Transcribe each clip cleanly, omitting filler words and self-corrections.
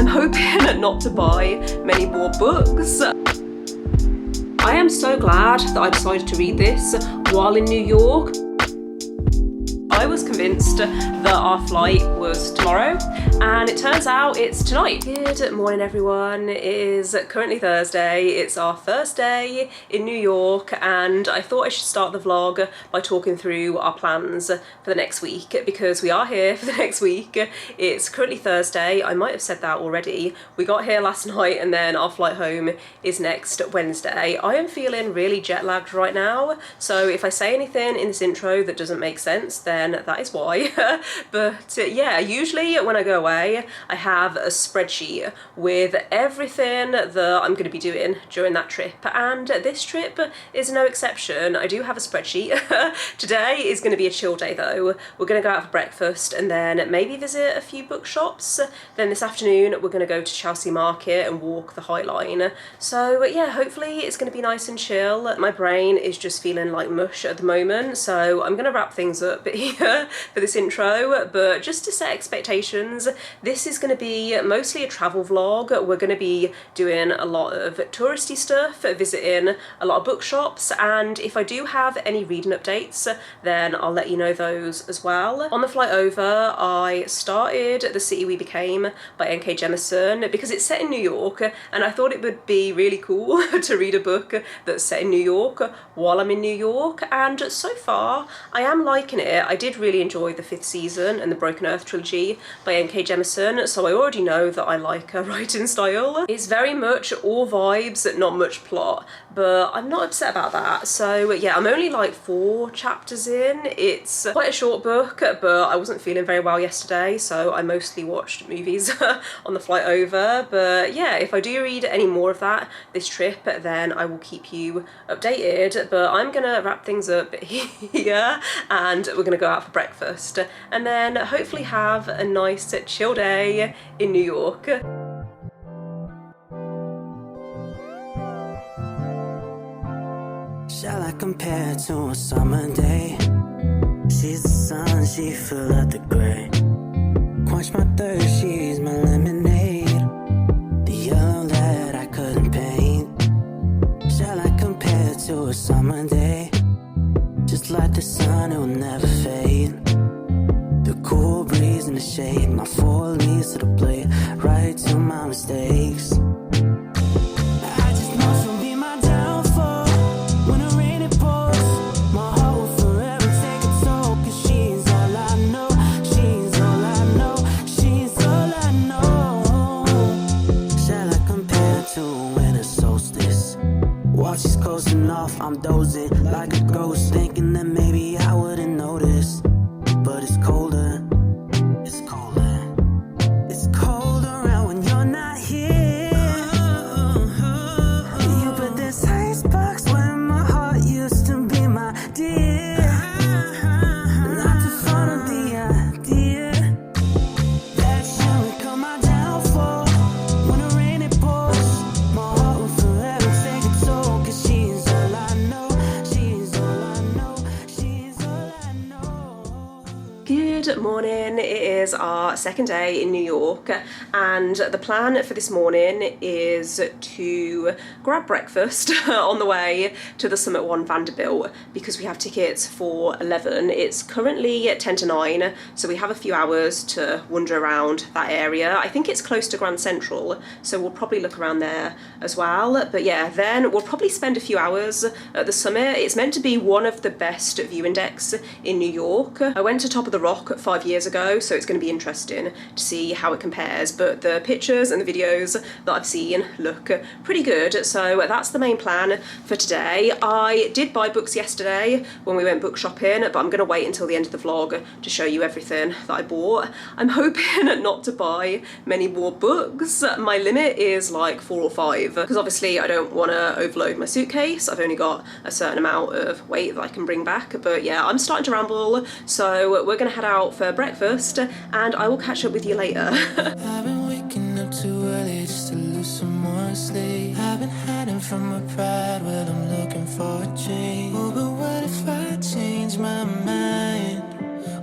I'm hoping not to buy many more books. I am so glad that I decided to read this while in New York. I was convinced that our flight was tomorrow, and it turns out it's tonight. Good morning, everyone. It is currently Thursday. It's our first day in New York, and I thought I should start the vlog by talking through our plans for the next week, because we are here for the next week. It's currently Thursday. I might have said that already. We got here last night, and then our flight home is next Wednesday. I am feeling really jet lagged right now, so if I say anything in this intro that doesn't make sense, then that is why. But yeah, usually when I go away, I have a spreadsheet with everything that I'm going to be doing during that trip, and this trip is no exception. I do have a spreadsheet. Today is going to be a chill day though. We're going to go out for breakfast and then maybe visit a few bookshops. Then this afternoon we're going to go to Chelsea Market and walk the High Line. So yeah, hopefully it's going to be nice and chill. My brain is just feeling like mush at the moment, so I'm going to wrap things up here for this intro. But just to set expectations, this is going to be mostly a travel vlog. We're going to be doing a lot of touristy stuff, visiting a lot of bookshops, and if I do have any reading updates, then I'll let you know those as well. On the flight over, I started The City We Became by N.K. Jemisin because it's set in New York, and I thought it would be really cool to read a book that's set in New York while I'm in New York, and so far I am liking it. I did really enjoy the 5th season and the Broken Earth trilogy by N.K. Jemisin, so I already know that I like her writing style. It's very much all vibes, not much plot, but I'm not upset about that. So yeah, I'm only like 4 chapters in. It's quite a short book, but I wasn't feeling very well yesterday, so I mostly watched movies on the flight over. But yeah, if I do read any more of that this trip, then I will keep you updated. But I'm gonna wrap things up here, and we're gonna go out for breakfast and then hopefully have a nice chill day in New York. Shall I compare to a summer day? She's the sun, she fill out the gray. Quench my thirst, she's my lemonade. The yellow that I couldn't paint. Shall I compare to a summer day? Just like the sun, it will never fade. The cool breeze in the shade, my 4 leaves to the blade, right to my mistakes. I just know she'll be my downfall. When the rain it pours, my heart will forever take a toll. 'Cause she's all I know, she's all I know, she's all I know. Shall I compare to a winter solstice? While she's coasting off, I'm dozing like a ghost, thinking that maybe I wouldn't notice. But it's colder, it's colder, it's cold around when you're not here. You put this icebox where my heart used to be, my dear. Not too fond of the idea that you become my downfall. When the rain it pours, my heart will forever take a toll. 'Cause she's all I know, she's all I know, she's all I know. Good morning. It is our second day in New York, and the plan for this morning is to grab breakfast on the way to the Summit One Vanderbilt because we have tickets for 11. It's currently 10 to 9, so we have a few hours to wander around that area. I think it's close to Grand Central, so we'll probably look around there as well. But yeah, then we'll probably spend a few hours at the summit. It's meant to be one of the best viewing decks in New York. I went to Top of the Rock 5 years ago, so it's going to be interesting to see how it compares, but the pictures and the videos that I've seen look pretty good, so that's the main plan for today. I did buy books yesterday when we went book shopping, but I'm going to wait until the end of the vlog to show you everything that I bought. I'm hoping not to buy many more books. My limit is like 4 or 5, because obviously I don't want to overload my suitcase. I've only got a certain amount of weight that I can bring back, but yeah, I'm starting to ramble, so we're going to head out for breakfast, and I will catch up with you later. I've been waking up too early just to lose some more sleep. I've been hiding from my pride while I'm looking for a change. Oh, but what if I change my mind?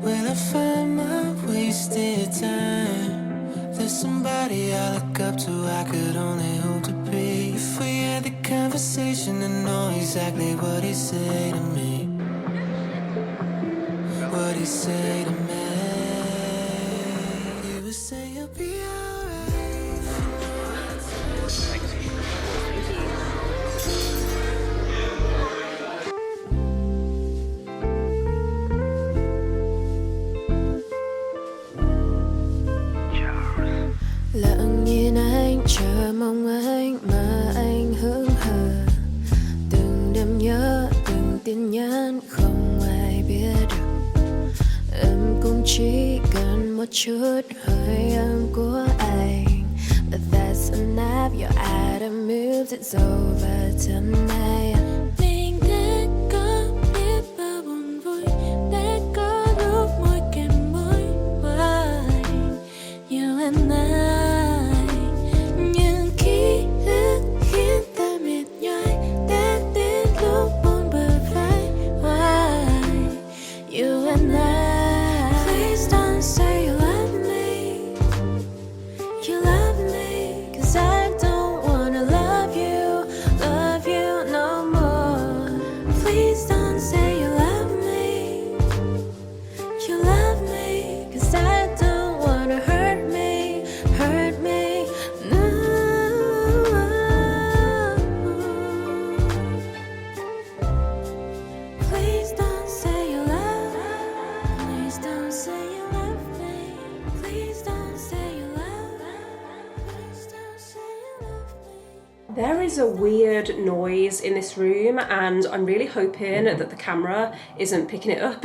Will I find my wasted time? The there's somebody I look up to, I could only hope to be. If we had the conversation and know exactly what he'd say to me, what he'd say to me, he would say you'll be alright. Lặng nhìn anh chờ mong anh mà anh hững hờ. Từng đêm nhớ, từng tin nhắn không ai biết được. Em cũng chỉ cần một chút hơi ấm của anh. But that's enough, your item moves, it's over tonight. Mình đã có biết bao buồn vui, đã có lúc môi kèm môi với you and I. Nhưng ký ức khiến ta mệt nhoài, đã đến lúc buồn bờ vai. Why you and I? Please don't say you love me. You love me, 'cause I don't wanna love you no more. Please don't say you love me. You love me, 'cause I don't wanna hurt me no. Please don't say you love me. Please don't say you love me. Please don't say you love me. Please don't say you love me. There is a weird noise in this room and I'm really hoping that the camera isn't picking it up.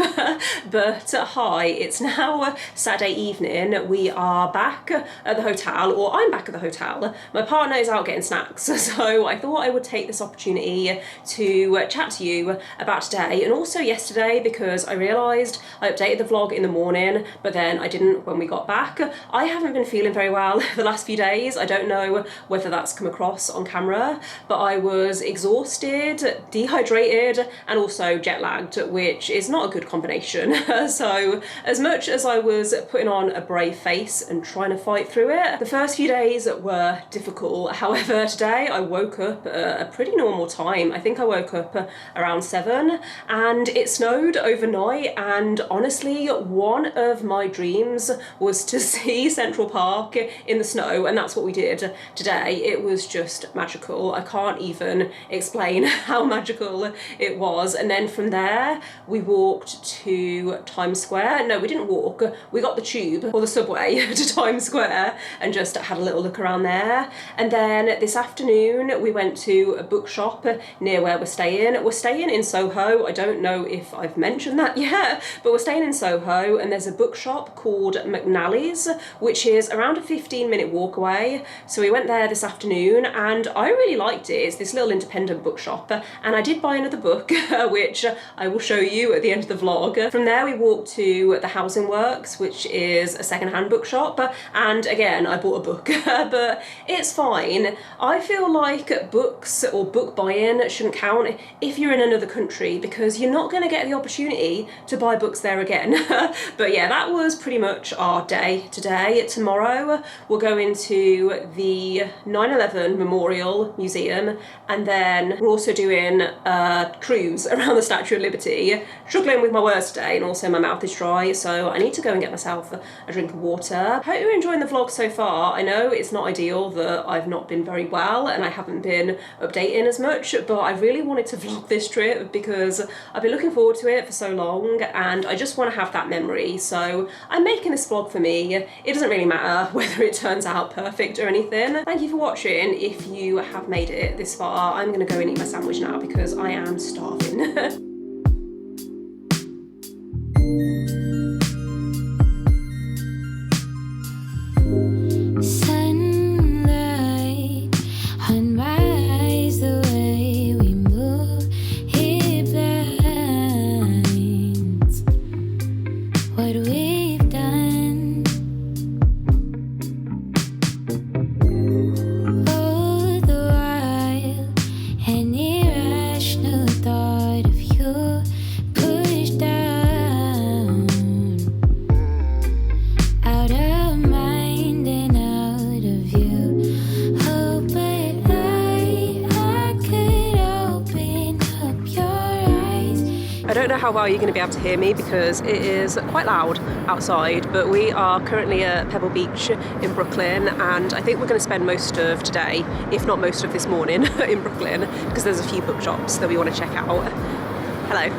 But hi, it's now Saturday evening. We are back at the hotel, or I'm back at the hotel. My partner is out getting snacks, so I thought I would take this opportunity to chat to you about today and also yesterday, because I realised I updated the vlog in the morning but then I didn't when we got back. I haven't been feeling very well the last few days. I don't know whether that's come across on camera, but I was exhausted, dehydrated and also jet lagged, which is not a good combination. So as much as I was putting on a brave face and trying to fight through it, the first few days were difficult. However, today I woke up at a pretty normal time. I think I woke up around 7 and it snowed overnight, and honestly one of my dreams was to see Central Park in the snow, and that's what we did today. It was just magical. I can't even explain how magical it was. And then from there we walked to Times Square. No, we didn't walk, we got the tube or the subway to Times Square and just had a little look around there. And then this afternoon we went to a bookshop near where we're staying. We're staying in Soho. I don't know if I've mentioned that yet, but we're staying in Soho and there's a bookshop called McNally's, which is around a 15-minute walk away. So we went there this afternoon and I really liked it. It's this little independent bookshop, and I did buy another book which I will show you at the end of the vlog. From there we walked to the Housing Works, which is a second-hand bookshop, and again I bought a book. But it's fine. I feel like books or book buying shouldn't count if you're in another country, because you're not going to get the opportunity to buy books there again. But yeah, that was pretty much our day today. Tomorrow we'll go into the 9/11 Memorial Museum, and then we're also doing a cruise around the Statue of Liberty. Struggling with my words today, and also my mouth is dry, so I need to go and get myself a drink of water. Hope you're enjoying the vlog so far. I know it's not ideal that I've not been very well and I haven't been updating as much, but I really wanted to vlog this trip because I've been looking forward to it for so long and I just want to have that memory. So I'm making this vlog for me. It doesn't really matter whether it turns out perfect or anything. Thank you for watching. If you have made it this far, I'm gonna go and eat my sandwich now because I am starving. An irrational thought of you don't know how well you're going to be able to hear me because it is quite loud outside, but we are currently at Pebble Beach in Brooklyn, and I think we're going to spend most of today, if not most of this morning, in Brooklyn because there's a few bookshops that we want to check out. Hello.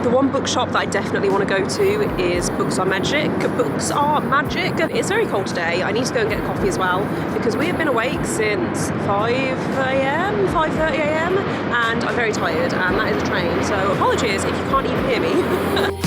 The one bookshop that I definitely want to go to is Books Are Magic. Books Are Magic. It's very cold today. I need to go and get a coffee as well because we have been awake since 5 a.m, 5:30 a.m, and I'm very tired, and that is a train. So apologies if you can't even hear me.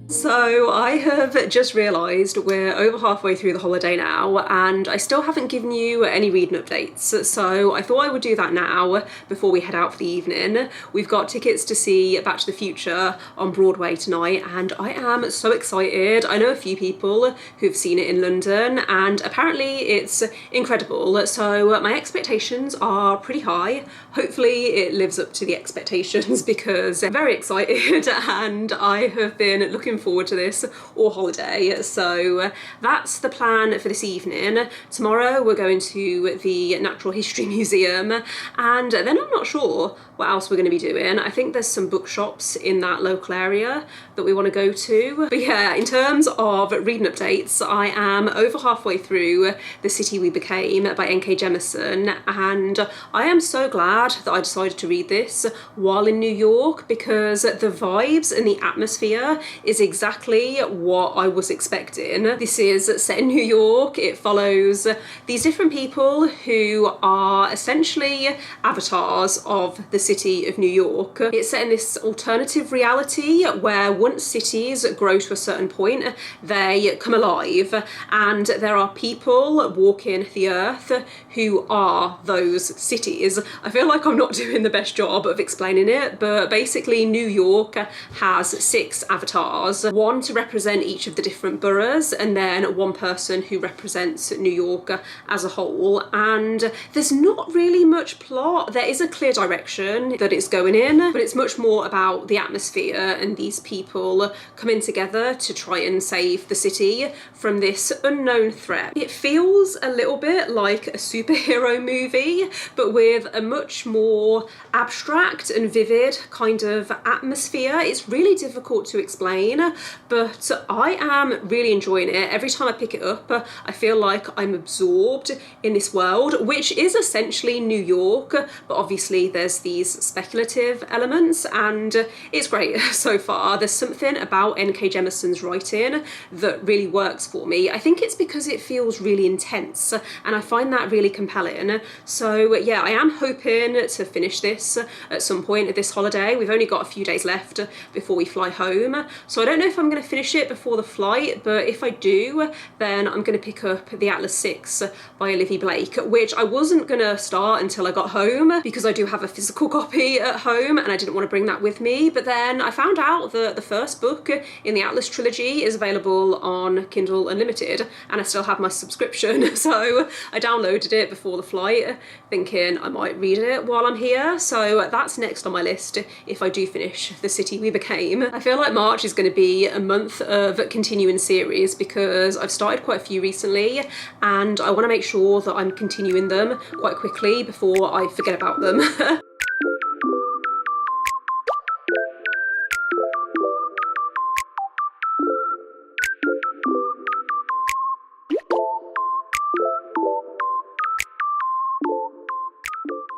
So I have just realised we're over halfway through the holiday now, and I still haven't given you any reading updates, so I thought I would do that now before we head out for the evening. We've got tickets to see Back to the Future on Broadway tonight, and I am so excited. I know a few people who've seen it in London, and apparently it's incredible, so my expectations are pretty high. Hopefully it lives up to the expectations because I'm very excited and I have been looking forward to this all holiday. So that's the plan for this evening. Tomorrow we're going to the Natural History Museum, and then I'm not sure what else we're going to be doing. I think there's some bookshops in that local area that we want to go to. But yeah, in terms of reading updates, I am over halfway through The City We Became by N.K. Jemisin, and I am so glad that I decided to read this while in New York because the vibes and the atmosphere is exactly what I was expecting. This is set in New York. It follows these different people who are essentially avatars of the city of New York. It's set in this alternative reality where once cities grow to a certain point, they come alive, and there are people walking the earth who are those cities. I feel like I'm not doing the best job of explaining it, but basically New York has 6 avatars, one to represent each of the different boroughs, and then one person who represents New York as a whole. And there's not really much plot. There is a clear direction that it's going in, but it's much more about the atmosphere and these people coming together to try and save the city from this unknown threat. It feels a little bit like a superhero movie, but with a much more abstract and vivid kind of atmosphere. It's really difficult to explain, but I am really enjoying it. Every time I pick it up, I feel like I'm absorbed in this world, which is essentially New York, but obviously there's these speculative elements, and it's great so far. There's something about N.K. Jemisin's writing that really works for me. I think it's because it feels really intense, and I find that really compelling. So yeah, I am hoping to finish this at some point this holiday. We've only got a few days left before we fly home, so I don't know if I'm going to finish it before the flight, but if I do, then I'm going to pick up The Atlas 6 by Olivia Blake, which I wasn't going to start until I got home because I do have a physical copy at home and I didn't want to bring that with me. But then I found out that the first book in the Atlas trilogy is available on Kindle Unlimited, and I still have my subscription, so I downloaded it before the flight thinking I might read it while I'm here. So that's next on my list if I do finish The City We Became. I feel like March is going to be a month of continuing series because I've started quite a few recently, and I want to make sure that I'm continuing them quite quickly before I forget about them.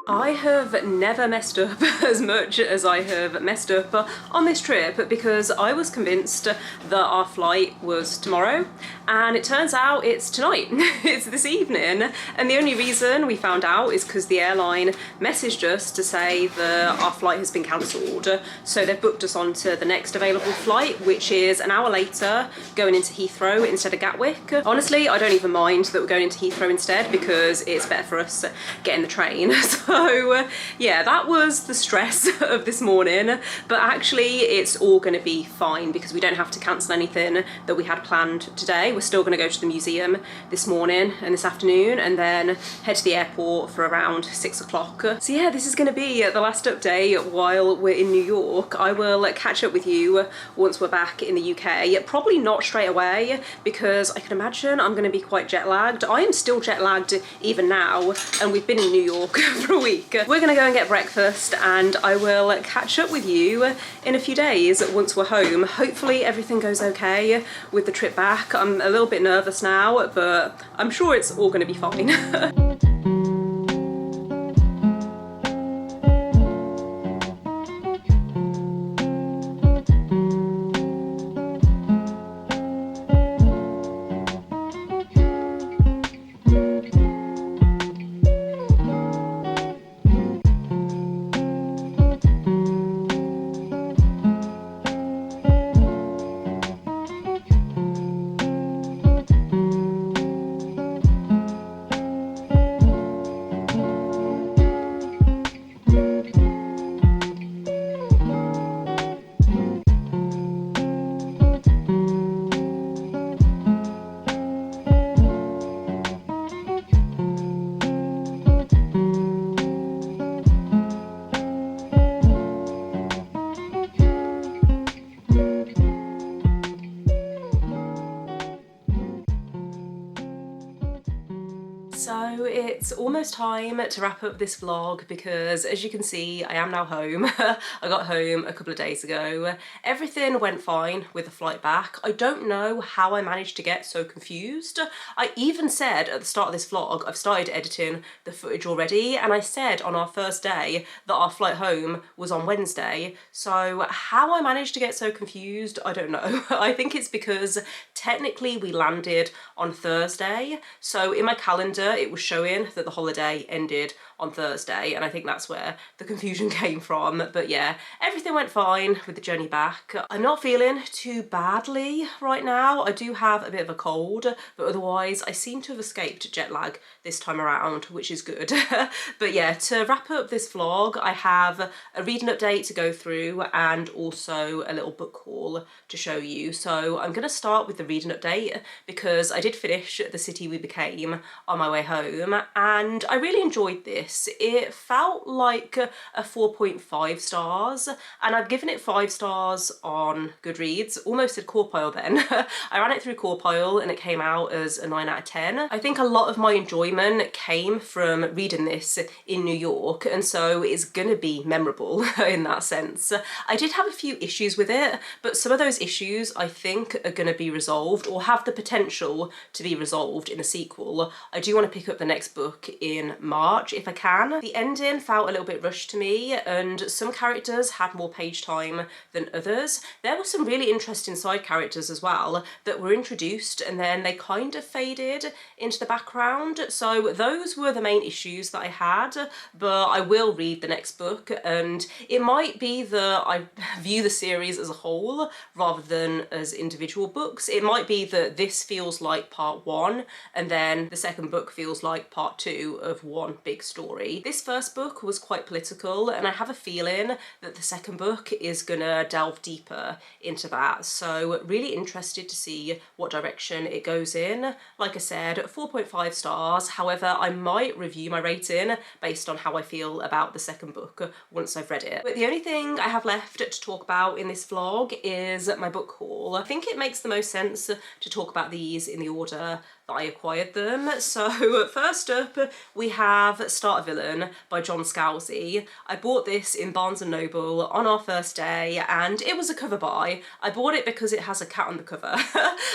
I have never messed up as much as I have messed up on this trip because I was convinced that our flight was tomorrow and it turns out it's tonight. It's this evening, and the only reason we found out is because the airline messaged us to say that our flight has been cancelled. So they've booked us onto the next available flight, which is an hour later, going into Heathrow instead of Gatwick. Honestly, I don't even mind that we're going into Heathrow instead because it's better for us getting the train. So yeah, that was the stress of this morning, but actually it's all going to be fine because we don't have to cancel anything that we had planned today. We're still going to go to the museum this morning and this afternoon and then head to the airport for around 6 o'clock. So yeah, this is going to be the last update while we're in New York. I will catch up with you once we're back in the UK. Probably not straight away because I can imagine I'm going to be quite jet lagged. I am still jet lagged even now, and we've been in New York for a week. We're going to go and get breakfast and I will catch up with you in a few days once we're home. Hopefully everything goes okay with the trip back. I'm a little bit nervous now, but I'm sure it's all going to be fine. So it's almost time to wrap up this vlog because, as you can see, I am now home. I got home a couple of days ago. Everything went fine with the flight back. I don't know how I managed to get so confused. I even said at the start of this vlog, I've started editing the footage already, and I said on our first day that our flight home was on Wednesday. So how I managed to get so confused, I don't know. I think it's because technically we landed on Thursday. So in my calendar, it was showing that the holiday ended on Thursday, and I think that's where the confusion came from. But yeah, everything went fine with the journey back. I'm not feeling too badly right now. I do have a bit of a cold, but otherwise I seem to have escaped jet lag this time around, which is good. But yeah, to wrap up this vlog, I have a reading update to go through and also a little book haul to show you. So I'm going to start with the reading update because I did finish The City We Became on my way home and I really enjoyed this. It felt like a 4.5 stars, and I've given it 5 stars on Goodreads, almost at Corpile then. I ran it through Corpile and it came out as a 9 out of 10. I think a lot of my enjoyment came from reading this in New York, and so it's gonna be memorable in that sense. I did have a few issues with it, but some of those issues I think are gonna be resolved or have the potential to be resolved in the sequel. I do want to pick up the next book in March if I can. The ending felt a little bit rushed to me, and some characters had more page time than others. There were some really interesting side characters as well that were introduced and then they kind of faded into the background. So those were the main issues that I had, but I will read the next book, and it might be that I view the series as a whole rather than as individual books. It might be that this feels like part 1 and then the second book feels like part 2 of one big story. This first book was quite political, and I have a feeling that the second book is gonna delve deeper into that. So really interested to see what direction it goes in. Like I said, 4.5 stars. However, I might review my rating based on how I feel about the second book once I've read it. But the only thing I have left to talk about in this vlog is my book haul. I think it makes the most sense to talk about these in the order that I acquired them. So So first up we have Start a Villain by John Scalzi. I bought this in Barnes & Noble on our first day and it was a cover buy. I bought it because it has a cat on the cover.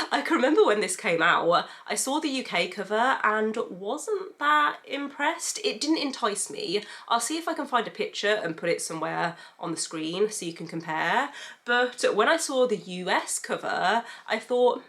I can remember when this came out, I saw the UK cover and wasn't that impressed. It didn't entice me. I'll see if I can find a picture and put it somewhere on the screen so you can compare. But when I saw the US cover, I thought,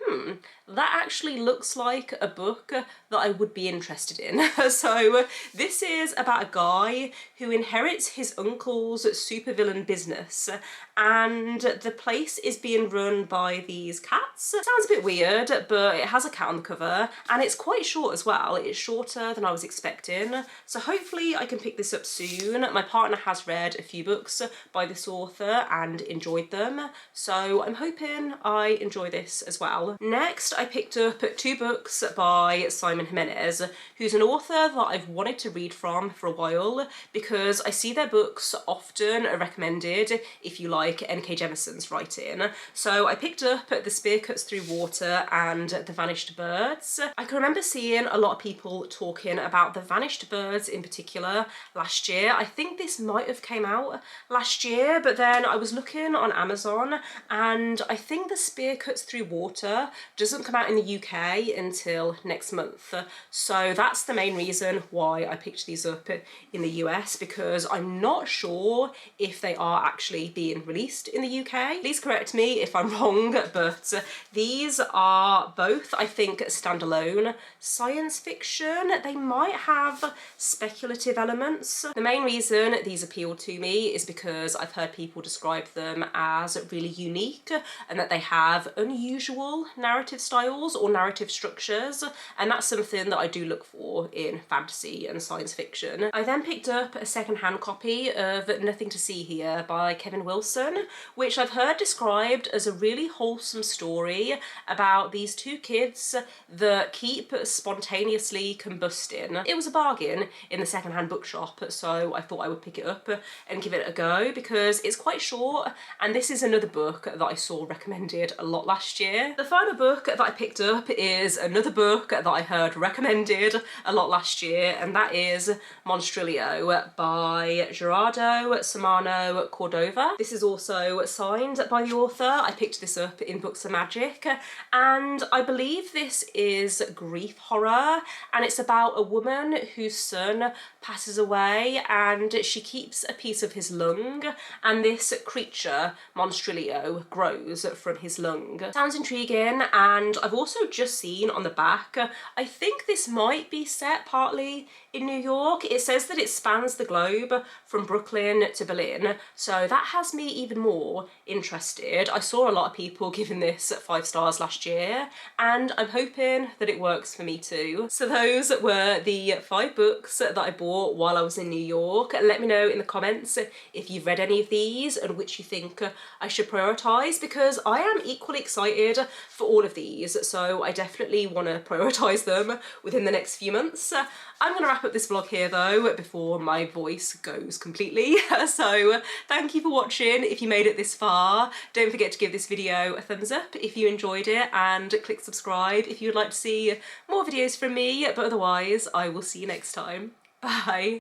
that actually looks like a book that I would be interested in. So this is about a guy who inherits his uncle's supervillain business and the place is being run by these cats. Sounds a bit weird, but it has a cat on the cover and it's quite short as well. It's shorter than I was expecting. So hopefully I can pick this up soon. My partner has read a few books by this author and enjoyed them. So I'm hoping I enjoy this as well. Next, I picked up 2 books by Simon Jimenez, who's an author that I've wanted to read from for a while because I see their books often recommended if you like N.K. Jemisin's writing. So I picked up The Spear Cuts Through Water and The Vanished Birds. I can remember seeing a lot of people talking about The Vanished Birds in particular last year. I think this might have came out last year, but then I was looking on Amazon and I think The Spear Cuts Through Water doesn't come out in the UK until next month. So that's the main reason why I picked these up in the US, because I'm not sure if they are actually being released in the UK. Please correct me if I'm wrong, but these are both, I think, standalone science fiction. They might have speculative elements. The main reason these appealed to me is because I've heard people describe them as really unique and that they have unusual narrative styles or narrative structures, and that's something that I do look for in fantasy and science fiction. I then picked up a second-hand copy of Nothing to See Here by Kevin Wilson, which I've heard described as a really wholesome story about these 2 kids that keep spontaneously combusting. It was a bargain in the second-hand bookshop, so I thought I would pick it up and give it a go because it's quite short, and this is another book that I saw recommended a lot last year. The final book that I picked up is another book that I heard recommended a lot last year, and that is Monstrilio by Gerardo Samano Cordova. This is also signed by the author. I picked this up in Books of Magic, and I believe this is grief horror, and it's about a woman whose son passes away and she keeps a piece of his lung, and this creature, Monstrilio, grows from his lung. Sounds intriguing, and I've also just seen on the back, I think this might be set partly in New York. It says that it spans the globe from Brooklyn to Berlin, so that has me even more interested. I saw a lot of people giving this 5 stars last year, and I'm hoping that it works for me too. So those were the 5 books that I bought while I was in New York. Let me know in the comments if you've read any of these and which you think I should prioritise, because I am equally excited for all of these, so I definitely want to prioritise them within the next few months. I'm going to wrap up this vlog here though before my voice goes completely. So thank you for watching. If you made it this far, don't forget to give this video a thumbs up if you enjoyed it, and click subscribe if you would like to see more videos from me. But otherwise, I will see you next time. Bye.